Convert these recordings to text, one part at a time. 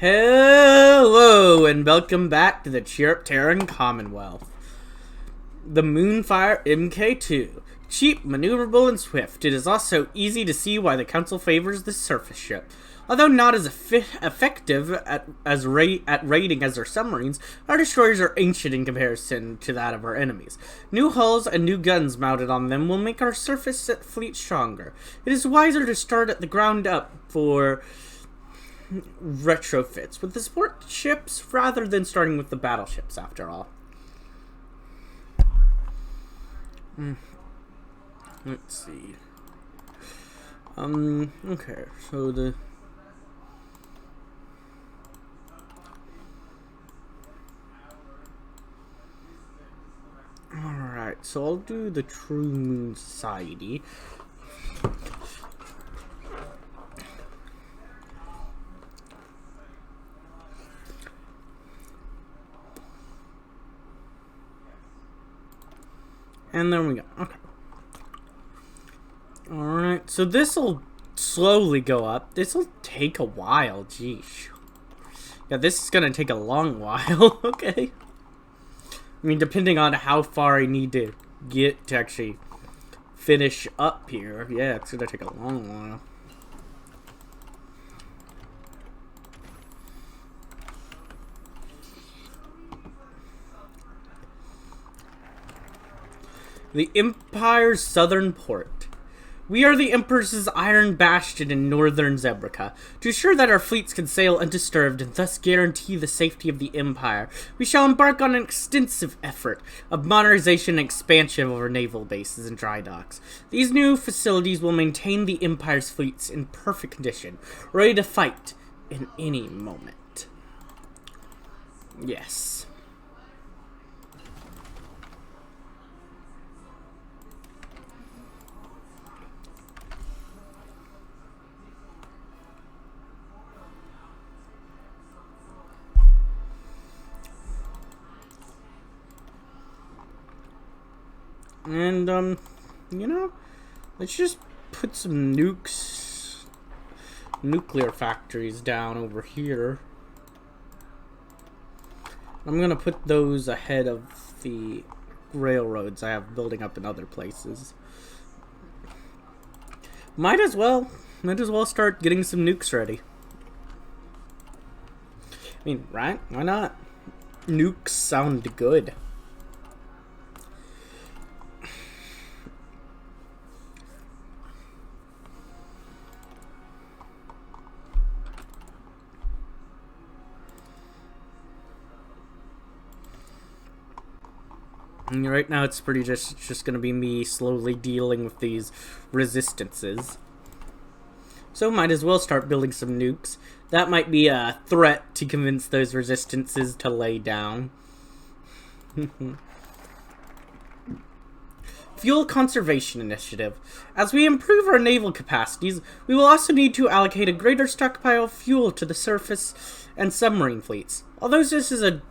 Hello and welcome back to the Chiropterra Commonwealth. The Moonfire MK2. Cheap, maneuverable, and swift, it is also easy to see why the Council favors this surface ship. Although not as effective at raiding as their submarines, our destroyers are ancient in comparison to that of our enemies. New hulls and new guns mounted on them will make our surface fleet stronger. It is wiser to start at the ground up for retrofits with the support ships rather than starting with the battleships, after all. Let's see. Okay, so the Alright, so I'll do the True Moon Society. And there we go. Okay. Alright, so this'll slowly go up. This'll take a while, geesh. Yeah, this is gonna take a long while, okay. I mean, depending on how far I need to get to actually finish up here. Yeah, it's gonna take a long while. The Empire's southern port. We are the Emperor's iron bastion in northern Zebrica. To ensure that our fleets can sail undisturbed and thus guarantee the safety of the Empire, we shall embark on an extensive effort of modernization and expansion of our naval bases and dry docks. These new facilities will maintain the Empire's fleets in perfect condition, ready to fight in any moment. Yes. And, you know, let's just put some nuclear factories down over here. I'm gonna put those ahead of the railroads I have building up in other places. Might as well start getting some nukes ready. I mean, right? Why not? Nukes sound good. And right now it's just gonna be me slowly dealing with these resistances. So might as well start building some nukes. That might be a threat to convince those resistances to lay down. Fuel Conservation Initiative. As we improve our naval capacities, we will also need to allocate a greater stockpile of fuel to the surface and submarine fleets. Although this is a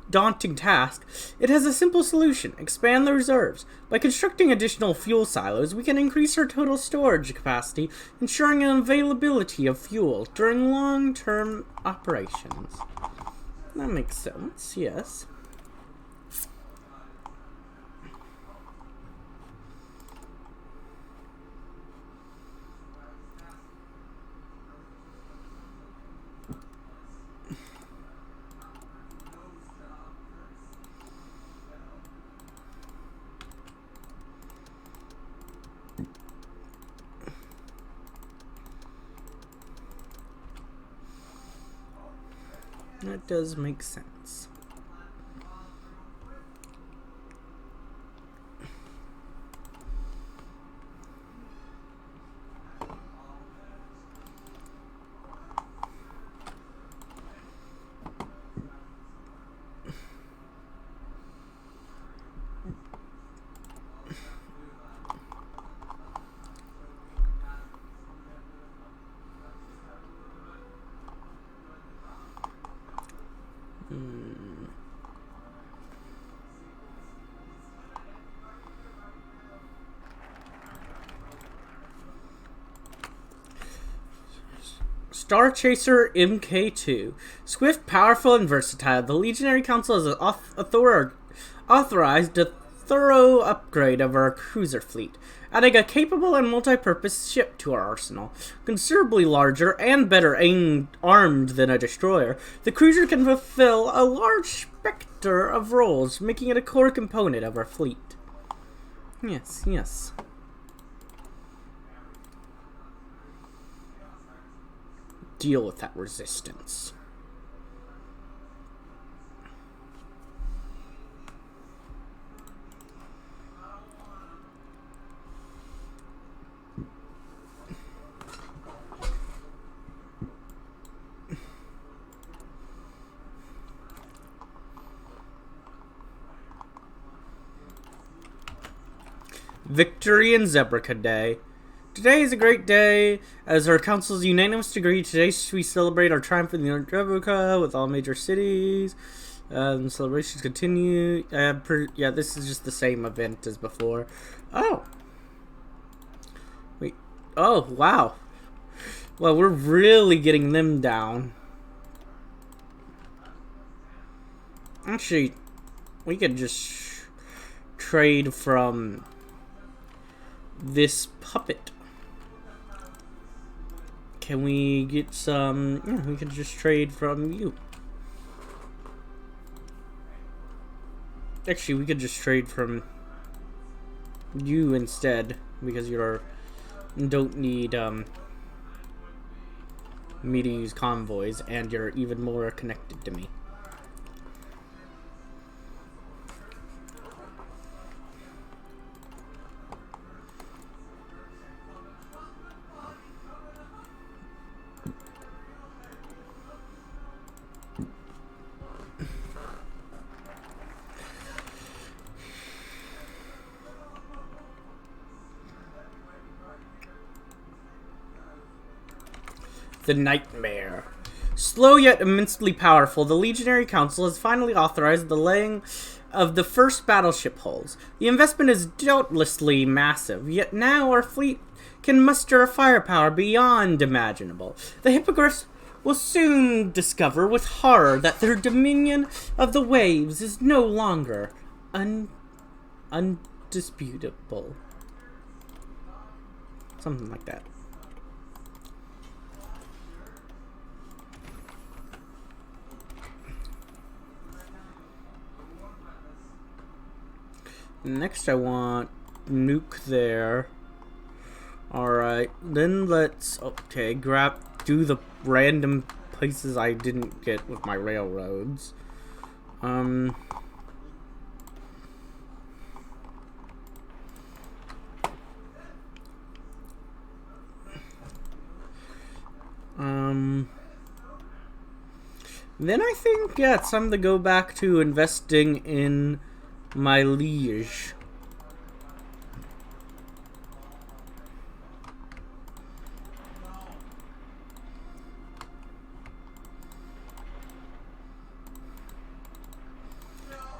daunting task, it has a simple solution: expand the reserves. By constructing additional fuel silos, we can increase our total storage capacity, ensuring an availability of fuel during long-term operations. That makes sense, yes. That does make sense. Star Chaser MK2. Swift, powerful, and versatile, the Legionary Council has authorized a thorough upgrade of our cruiser fleet, adding a capable and multi-purpose ship to our arsenal. Considerably larger and better armed than a destroyer, the cruiser can fulfill a large spectrum of roles, making it a core component of our fleet. Yes, yes. Deal with that resistance. Victory in Zebrica Day. Today is a great day, as our council's unanimous degree. Today we celebrate our triumph in the Zebrica with all major cities. Celebrations continue. Yeah, this is just the same event as before. Oh. Wait. Oh, wow. Well, we're really getting them down. Actually, we could just trade from this puppet. Can we get some? Yeah, we can just trade from you. Actually, we could just trade from you instead, because you don't need me to use convoys, and you're even more connected to me. The Nightmare. Slow yet immensely powerful, the Legionary Council has finally authorized the laying of the first battleship hulls. The investment is doubtlessly massive, yet now our fleet can muster a firepower beyond imaginable. The hippogriffs will soon discover with horror that their dominion of the waves is no longer undisputable. Something like that. Next I want nuke there. Alright, then let's, okay, do the random places I didn't get with my railroads. Then I think, yeah, it's time to go back to investing in my liege.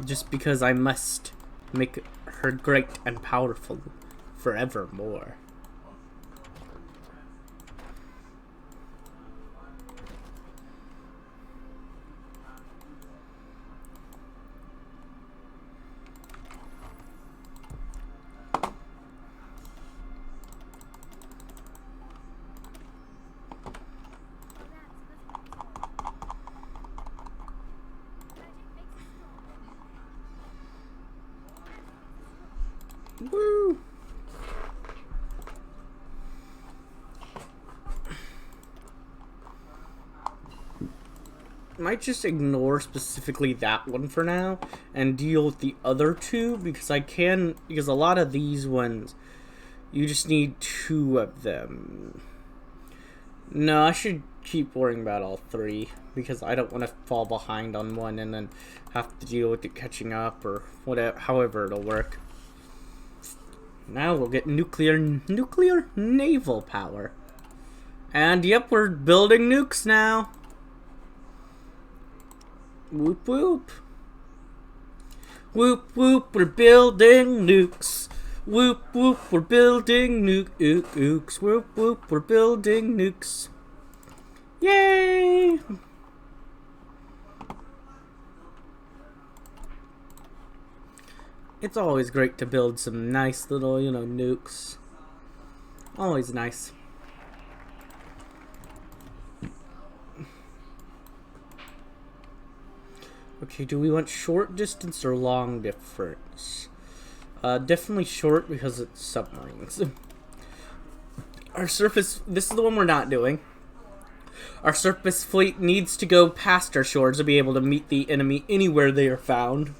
Just because I must make her great and powerful forevermore. Woo! Might just ignore specifically that one for now and deal with the other two, because because a lot of these ones you just need 2 of them. No, I should keep worrying about all 3, because I don't want to fall behind on one and then have to deal with it catching up or whatever, however it'll work. Now we'll get nuclear naval power. And yep, we're building nukes now. Whoop whoop. Whoop whoop, we're building nukes. Whoop whoop, we're building nukes. Whoop whoop, we're building nukes. Yay! It's always great to build some nice little, nukes. Always nice. Okay, do we want short distance or long distance? Definitely short because it's submarines. Our surface, this is the one we're not doing. Our surface fleet needs to go past our shores to be able to meet the enemy anywhere they are found.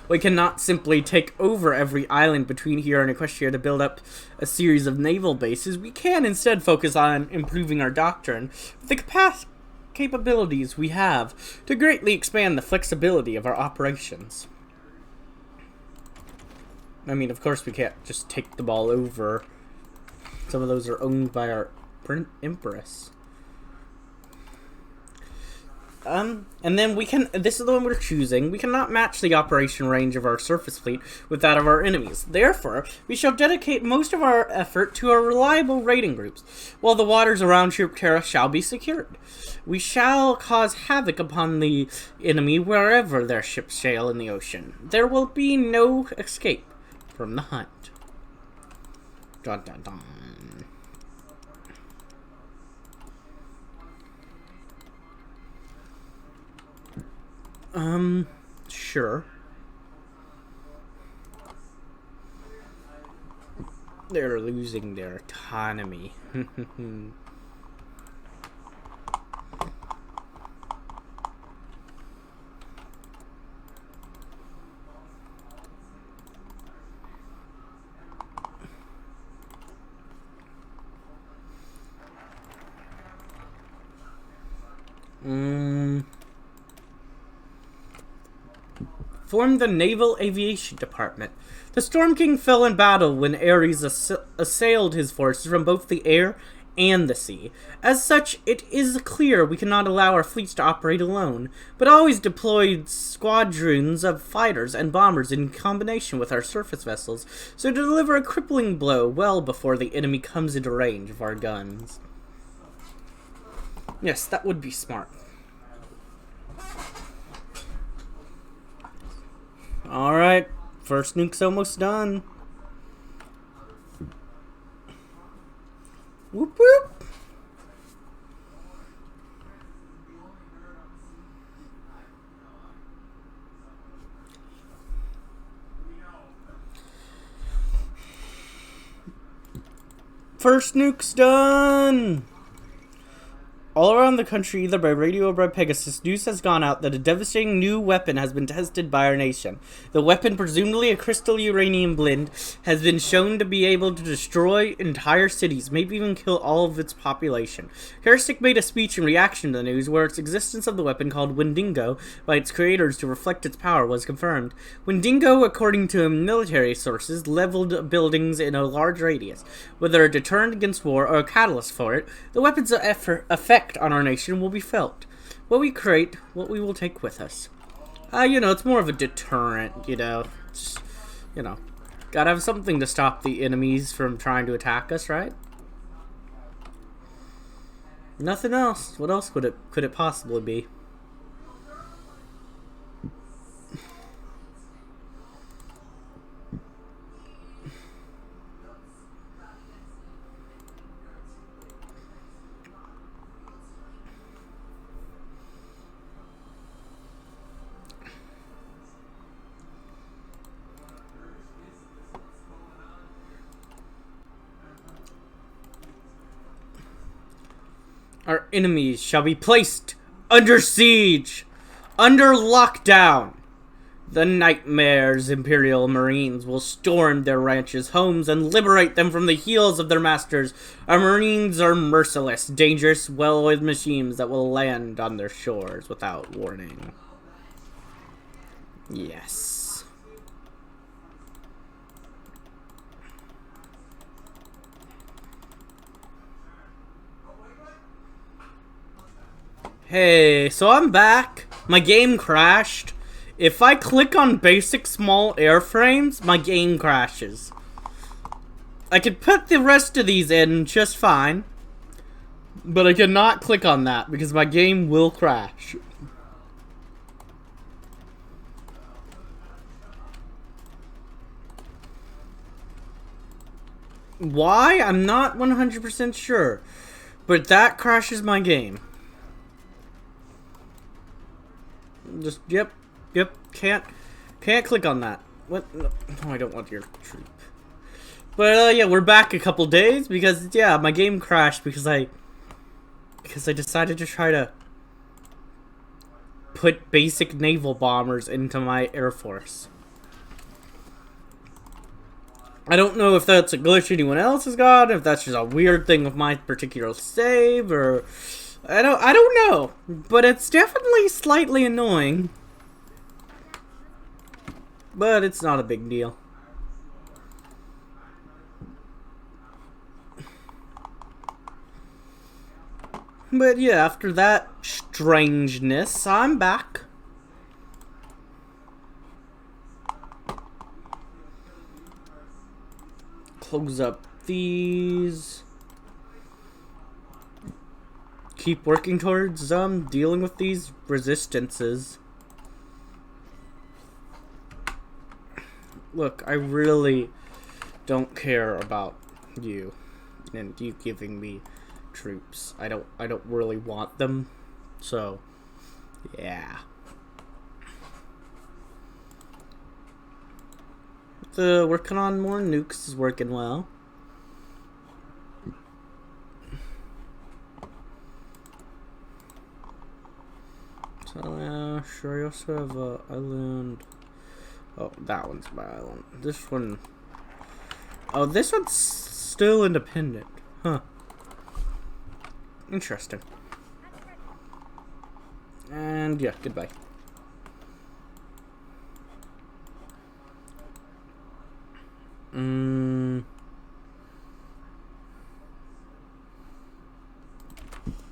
We cannot simply take over every island between here and Equestria to build up a series of naval bases. We can instead focus on improving our doctrine with the capabilities we have to greatly expand the flexibility of our operations. I mean, of course we can't just take them all over. Some of those are owned by our Empress. And then we can, this is the one we're choosing, we cannot match the operation range of our surface fleet with that of our enemies. Therefore, we shall dedicate most of our effort to our reliable raiding groups, while the waters around Chiropterra shall be secured. We shall cause havoc upon the enemy wherever their ships sail in the ocean. There will be no escape from the hunt. Dun dun dun. Sure. They're losing their autonomy. Formed the Naval Aviation Department. The Storm King fell in battle when Ares assailed his forces from both the air and the sea. As such, it is clear we cannot allow our fleets to operate alone, but always deployed squadrons of fighters and bombers in combination with our surface vessels, so to deliver a crippling blow well before the enemy comes into range of our guns. Yes, that would be smart. Alright, first nuke's almost done. Whoop whoop! First nuke's done! All around the country, either by radio or by Pegasus, news has gone out that a devastating new weapon has been tested by our nation. The weapon, presumably a crystal uranium blend, has been shown to be able to destroy entire cities, maybe even kill all of its population. Karasik made a speech in reaction to the news, where its existence of the weapon, called Wendigo by its creators to reflect its power, was confirmed. Wendigo, according to military sources, leveled buildings in a large radius. Whether a deterrent against war or a catalyst for it, the weapon's effect on our nation will be felt. What we create, what we will take with us. It's more of a deterrent, Just, gotta have something to stop the enemies from trying to attack us, right? Nothing else. What else could it possibly be? Our enemies shall be placed under siege, under lockdown. The Nightmare's Imperial Marines will storm their ranches, homes, and liberate them from the heels of their masters. Our Marines are merciless, dangerous, well-oiled machines that will land on their shores without warning. Yes. Hey, so I'm back. My game crashed. If I click on basic small airframes, my game crashes. I could put the rest of these in just fine. But I cannot click on that because my game will crash. Why? I'm not 100% sure. But that crashes my game. Just, yep, can't click on that. What? No, I don't want your troop. But, yeah, we're back a couple days because, yeah, my game crashed because I decided to try to put basic naval bombers into my Air Force. I don't know if that's a glitch anyone else has got, if that's just a weird thing with my particular save, or I don't know, but it's definitely slightly annoying. But it's not a big deal. But yeah, after that strangeness, I'm back. Close up these. Keep working towards dealing with these resistances. Look, I really don't care about you and you giving me troops. I don't really want them. So, yeah. Working on more nukes is working well. So, sure, I also have a island. Oh, that one's my island. This one. Oh, this one's still independent. Huh. Interesting. And yeah, goodbye.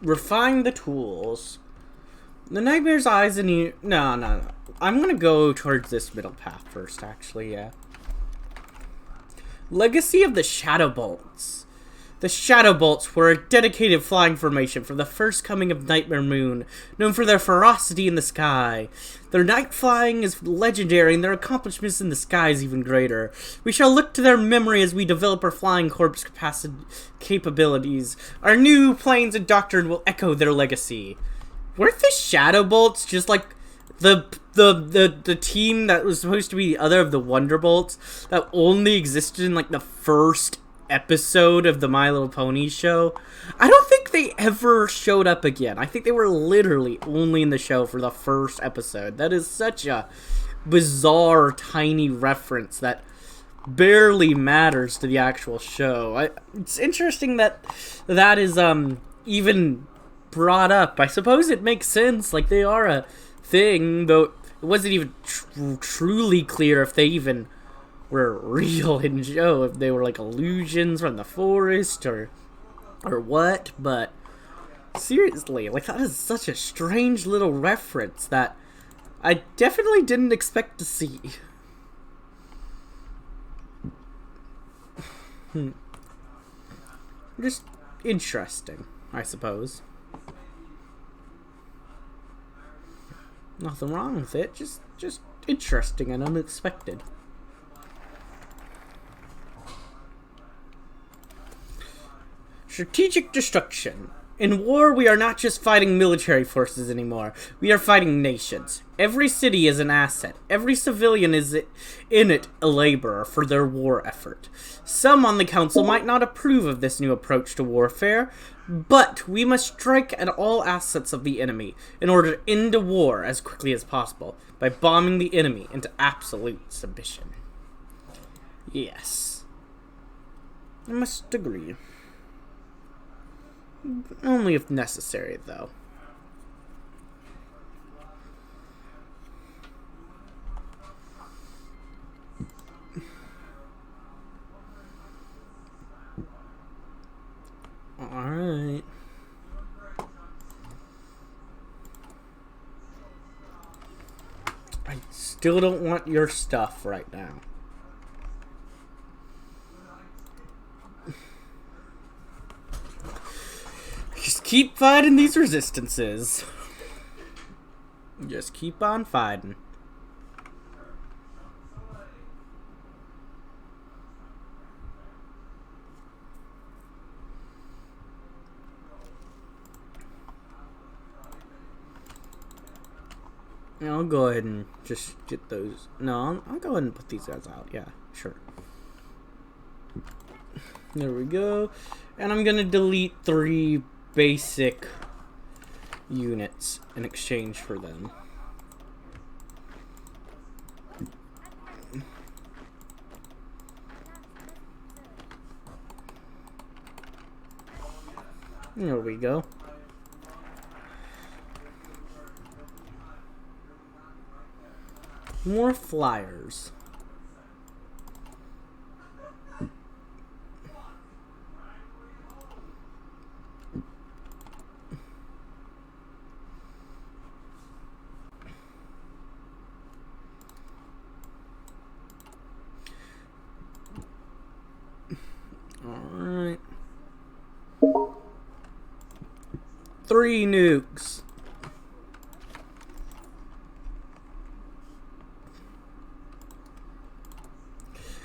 Refine the tools. The Nightmare's Eyes and you. No. I'm gonna go towards this middle path first, actually, yeah. Legacy of the Shadow Bolts. The Shadow Bolts were a dedicated flying formation for the first coming of Nightmare Moon, known for their ferocity in the sky. Their night flying is legendary and their accomplishments in the sky is even greater. We shall look to their memory as we develop our flying corps capabilities. Our new planes and doctrine will echo their legacy. Weren't the Shadow Bolts just like the team that was supposed to be the other of the Wonderbolts that only existed in like the first episode of the My Little Pony show? I don't think they ever showed up again. I think they were literally only in the show for the first episode. That is such a bizarre, tiny reference that barely matters to the actual show. It's interesting that that is even brought up. I suppose it makes sense. Like, they are a thing, though it wasn't even truly clear if they even were real in show, if they were like illusions from the forest or what. But seriously, like, that is such a strange little reference that I definitely didn't expect to see. Just interesting, I suppose. Nothing wrong with it, just interesting and unexpected. Strategic destruction. In war, we are not just fighting military forces anymore. We are fighting nations. Every city is an asset. Every civilian is in it a laborer for their war effort. Some on the council might not approve of this new approach to warfare, but we must strike at all assets of the enemy in order to end a war as quickly as possible by bombing the enemy into absolute submission. Yes. I must agree. Only if necessary, though. Alright. I still don't want your stuff right now. keep fighting these resistances. Just keep on fighting. I'll go ahead and just get those. No, I'll go ahead and put these guys out. Yeah, sure. There we go. And I'm going to delete 3 basic units in exchange for them. There we go. More flyers. Alright. 3 nukes.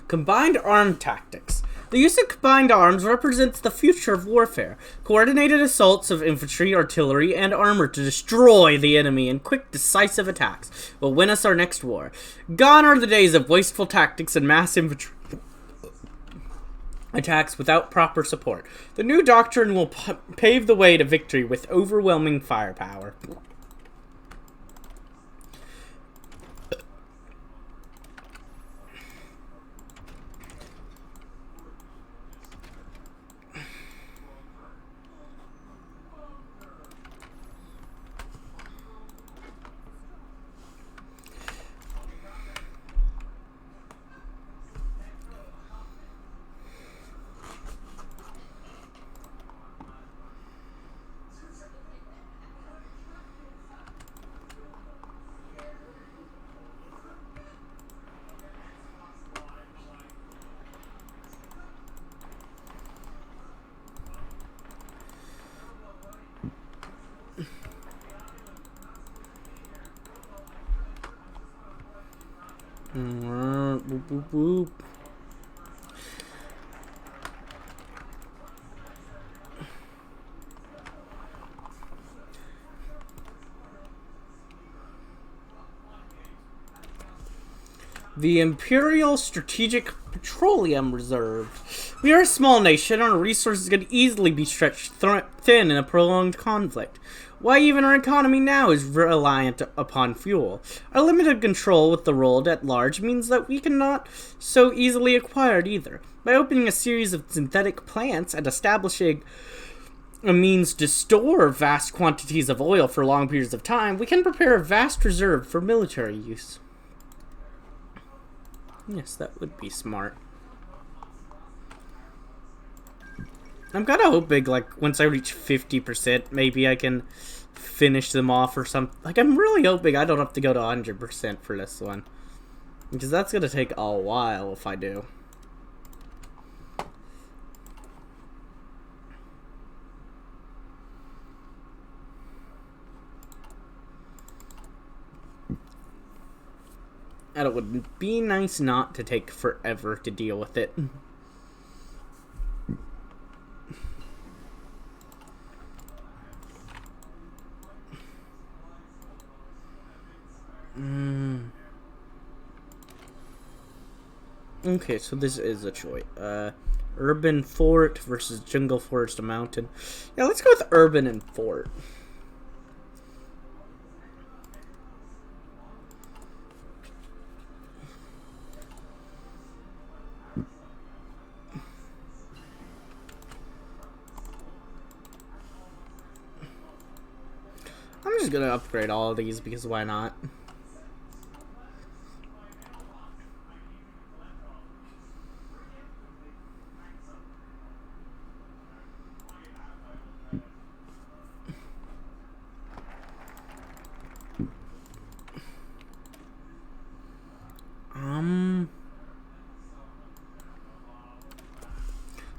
Combined arm tactics. The use of combined arms represents the future of warfare. Coordinated assaults of infantry, artillery, and armor to destroy the enemy in quick, decisive attacks will win us our next war. Gone are the days of wasteful tactics and mass infantry attacks without proper support. The new doctrine will pave the way to victory with overwhelming firepower. Boop, boop, boop. The Imperial Strategic Petroleum Reserve. We are a small nation, and our resources could easily be stretched thin in a prolonged conflict. Why even our economy now is reliant upon fuel. Our limited control with the world at large means that we cannot so easily acquire it either. By opening a series of synthetic plants and establishing a means to store vast quantities of oil for long periods of time, we can prepare a vast reserve for military use. Yes, that would be smart. I'm kind of hoping, like, once I reach 50%, maybe I can finish them off or something. Like, I'm really hoping I don't have to go to 100% for this one. Because that's going to take a while if I do. And it would be nice not to take forever to deal with it. Okay, so this is a choice. Urban fort versus jungle forest mountain. Yeah, let's go with urban and fort. I'm just gonna upgrade all of these because why not?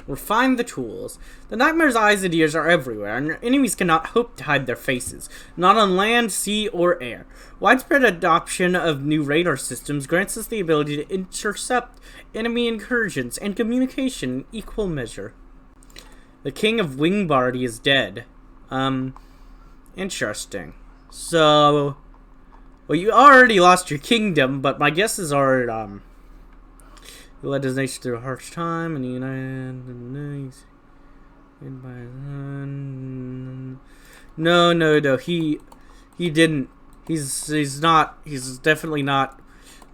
Refine the tools. The nightmare's eyes and ears are everywhere, and your enemies cannot hope to hide their faces, not on land, sea, or air. Widespread adoption of new radar systems grants us the ability to intercept enemy incursions and communication in equal measure. The king of Wingbardy is dead. Interesting. So, well, you already lost your kingdom, but my guess is already, he led his nation through a harsh time, and he united No, he didn't. He's definitely not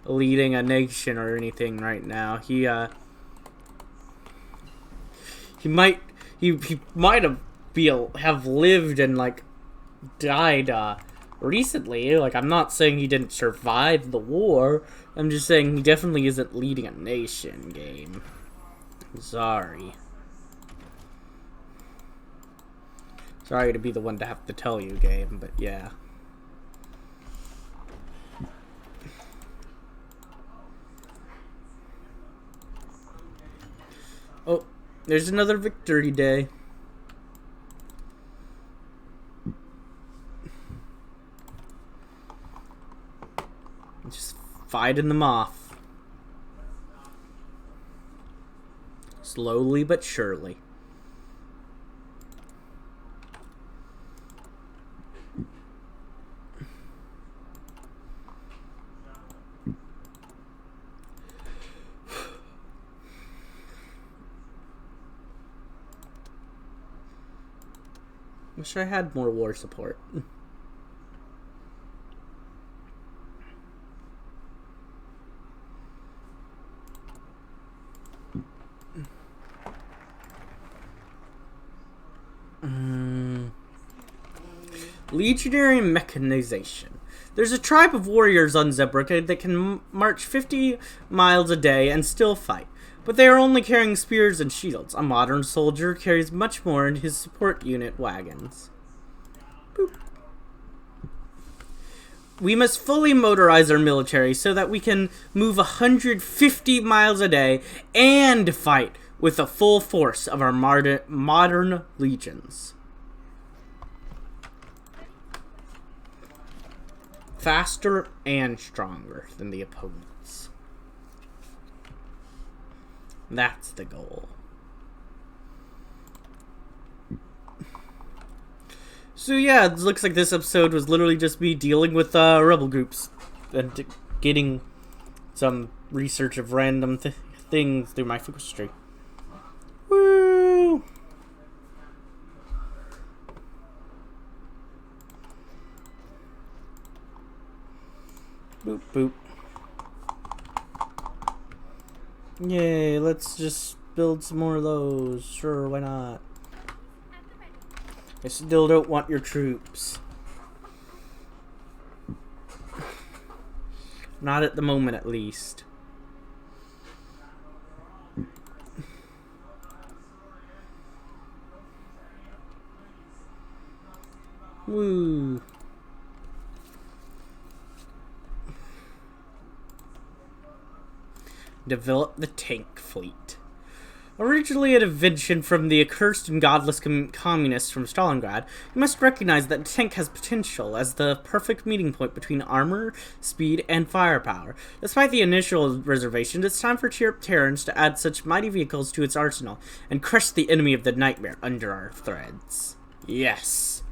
leading a nation or anything right now. He might have lived and like died recently. Like, I'm not saying he didn't survive the war. I'm just saying he definitely isn't leading a nation, game. Sorry. Sorry to be the one to have to tell you, game, but yeah. Oh, there's another victory day. Just fighting them off. Slowly but surely. Wish I had more war support. Legionary mechanization. There's a tribe of warriors on Zebrica that can march 50 miles a day and still fight, but they are only carrying spears and shields. A modern soldier carries much more in his support unit wagons. Boop. We must fully motorize our military so that we can move 150 miles a day and fight with the full force of our modern legions. Faster and stronger than the opponents. That's the goal. So yeah, it looks like this episode was literally just me dealing with rebel groups and getting some research of random things through my Equestria. Woo! Boop, boop. Yay, let's just build some more of those. Sure, why not? I still don't want your troops. Not at the moment, at least. Woo. Develop the tank fleet. Originally an invention from the accursed and godless communists from Stalingrad, you must recognize that the tank has potential as the perfect meeting point between armor, speed, and firepower. Despite the initial reservation, it's time for Chiropterrans to add such mighty vehicles to its arsenal and crush the enemy of the nightmare under our threads. Yes.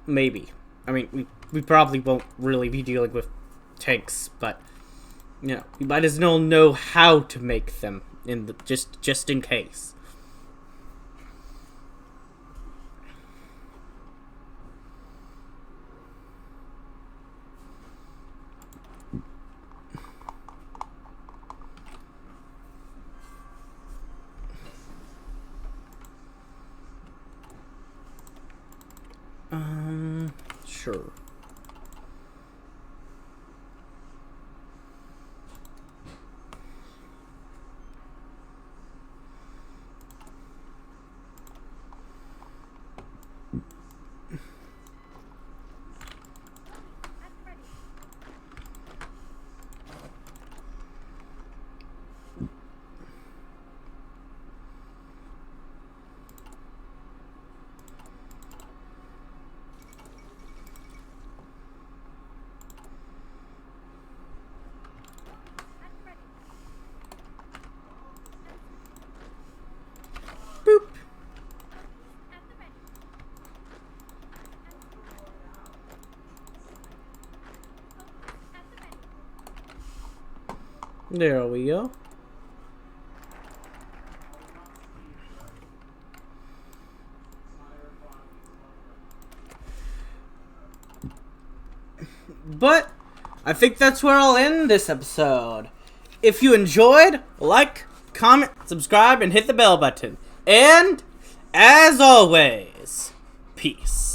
Maybe. I mean, we probably won't really be dealing with tanks, but you know, we might as well know how to make them in the just in case. Sure. There we go. But I think that's where I'll end this episode. If you enjoyed, like, comment, subscribe, and hit the bell button. And, as always, peace.